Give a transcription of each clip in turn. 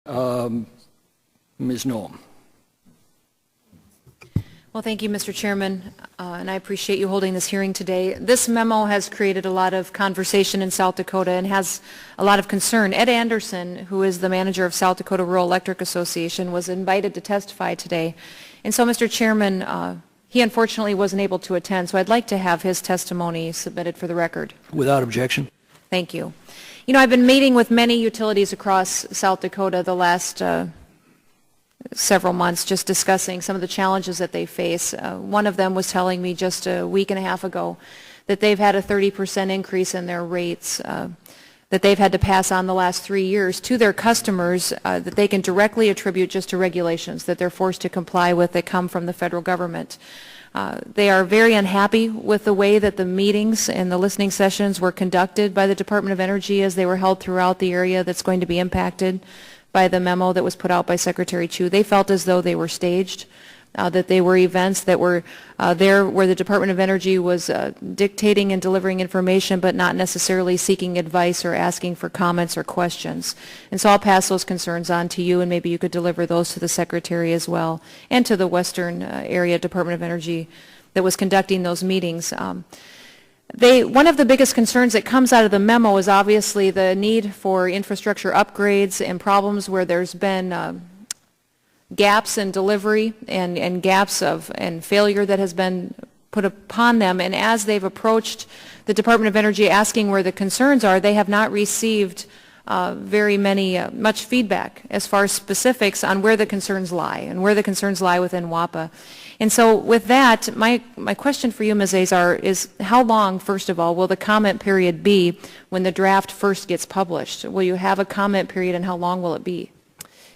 Ms. Noem. Well, thank you, Mr. Chairman, and I appreciate you holding this hearing today. This memo has created a lot of conversation in South Dakota and has a lot of concern. Ed Anderson, who is the manager of South Dakota Rural Electric Association, was invited to testify today. And so, Mr. Chairman, he unfortunately wasn't able to attend, so I'd like to have his testimony submitted for the record. Without objection. Thank you. You know, I've been meeting with many utilities across South Dakota the last several months, just discussing some of the challenges that they face. One of them was telling me just a week and a half ago that they've had a 30% increase in their rates that they've had to pass on the last 3 years to their customers that they can directly attribute just to regulations that they're forced to comply with that come from the federal government. They are very unhappy with the way that the meetings and the listening sessions were conducted by the Department of Energy as they were held throughout the area that's going to be impacted by the memo that was put out by Secretary Chu. They felt as though they were staged, that they were events that were there where the Department of Energy was dictating and delivering information but not necessarily seeking advice or asking for comments or questions. And so I'll pass those concerns on to you, and maybe you could deliver those to the Secretary as well and to the Western Area Department of Energy that was conducting those meetings. One of the biggest concerns that comes out of the memo is obviously the need for infrastructure upgrades and problems where there's been gaps in delivery and gaps and failure that has been put upon them. And as they've approached the Department of Energy asking where the concerns are, they have not received much feedback as far as specifics on where the concerns lie and where the concerns lie within WAPA. And so with that, my question for you, Ms. Azar, is how long, first of all, will the comment period be when the draft first gets published? Will you have a comment period, and how long will it be?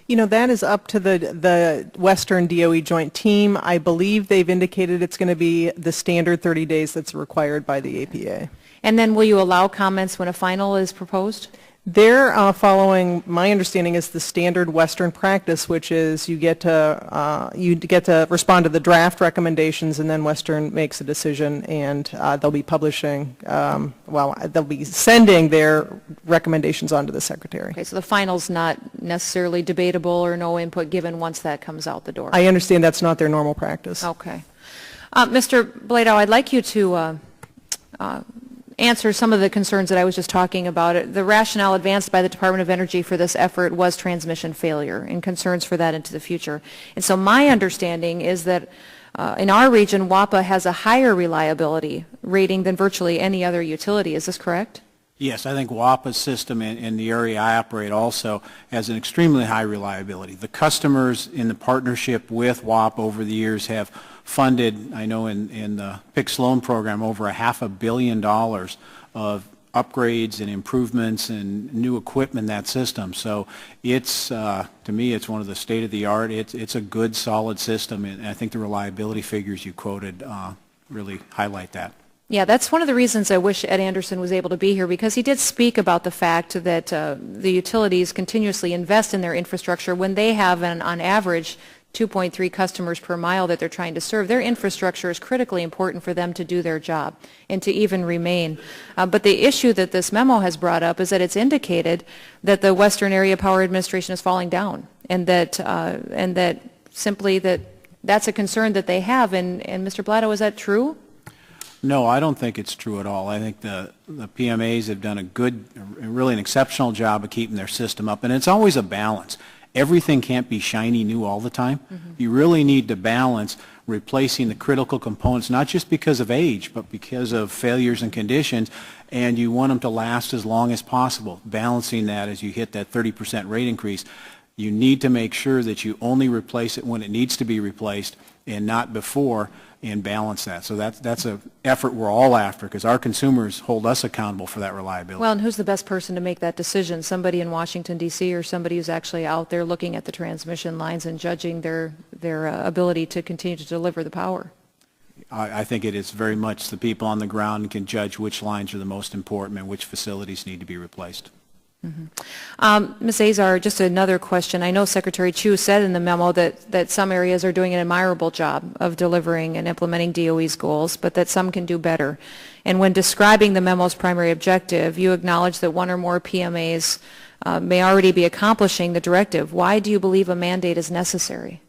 You know, that is up to the Western DOE joint team. I believe they've indicated it's going to be the standard 30 days that's required by the APA. And then will you allow comments when a final is proposed? They're following, my understanding is the standard Western practice, which is you get to respond to the draft recommendations, and then Western makes a decision, and they'll be publishing, they'll be sending their recommendations on to the Secretary. Okay, so the final's not necessarily debatable or no input given once that comes out the door. I understand that's not their normal practice. Okay. Mr. Bladow, I'd like you to answer some of the concerns that I was just talking about. The rationale advanced by the Department of Energy for this effort was transmission failure and concerns for that into the future. And so my understanding is that in our region, WAPA has a higher reliability rating than virtually any other utility. Is this correct? Yes, I think WAPA's system in the area I operate also has an extremely high reliability. The customers in the partnership with WAPA over the years have funded, I know in the PICS loan program, over $500 million of upgrades and improvements and new equipment in that system. So it's, to me, it's one of the state-of-the-art. It's a good, solid system, and I think the reliability figures you quoted really highlight that. Yeah, that's one of the reasons I wish Ed Anderson was able to be here, because he did speak about the fact that the utilities continuously invest in their infrastructure when they have, on average, 2.3 customers per mile that they're trying to serve. Their infrastructure is critically important for them to do their job and to even remain. But the issue that this memo has brought up is that it's indicated that the Western Area Power Administration is falling down, and that simply that's a concern that they have. And Mr. Bladow, is that true? No, I don't think it's true at all. I think the PMAs have done really an exceptional job of keeping their system up, and it's always a balance. Everything can't be shiny new all the time. Mm-hmm. You really need to balance replacing the critical components, not just because of age, but because of failures and conditions, and you want them to last as long as possible. Balancing that as you hit that 30% rate increase, you need to make sure that you only replace it when it needs to be replaced and not before, and balance that. So that's an effort we're all after, because our consumers hold us accountable for that reliability. Well, and who's the best person to make that decision? Somebody in Washington, D.C., or somebody who's actually out there looking at the transmission lines and judging their ability to continue to deliver the power? I think it is very much the people on the ground who can judge which lines are the most important and which facilities need to be replaced. Mm-hmm. Ms. Azar, just another question. I know Secretary Chu said in the memo that some areas are doing an admirable job of delivering and implementing DOE's goals, but that some can do better. And when describing the memo's primary objective, you acknowledge that one or more PMAs may already be accomplishing the directive. Why do you believe a mandate is necessary?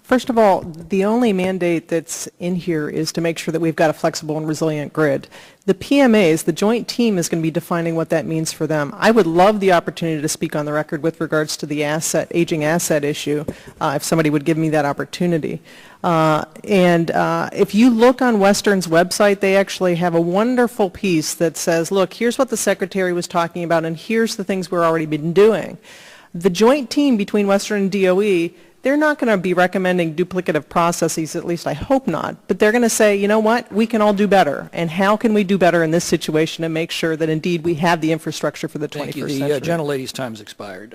First of all, the only mandate that's in here is to make sure that we've got a flexible and resilient grid. The PMAs, the joint team, is going to be defining what that means for them. I would love the opportunity to speak on the record with regards to the aging asset issue, if somebody would give me that opportunity. If you look on Western's website, they actually have a wonderful piece that says, look, here's what the Secretary was talking about, and here's the things we've already been doing. The joint team between Western and DOE, they're not going to be recommending duplicative processes, at least I hope not, but they're going to say, you know what, we can all do better, and how can we do better in this situation and make sure that indeed we have the infrastructure for the 21st Thank you. century. The gentlelady's time has expired.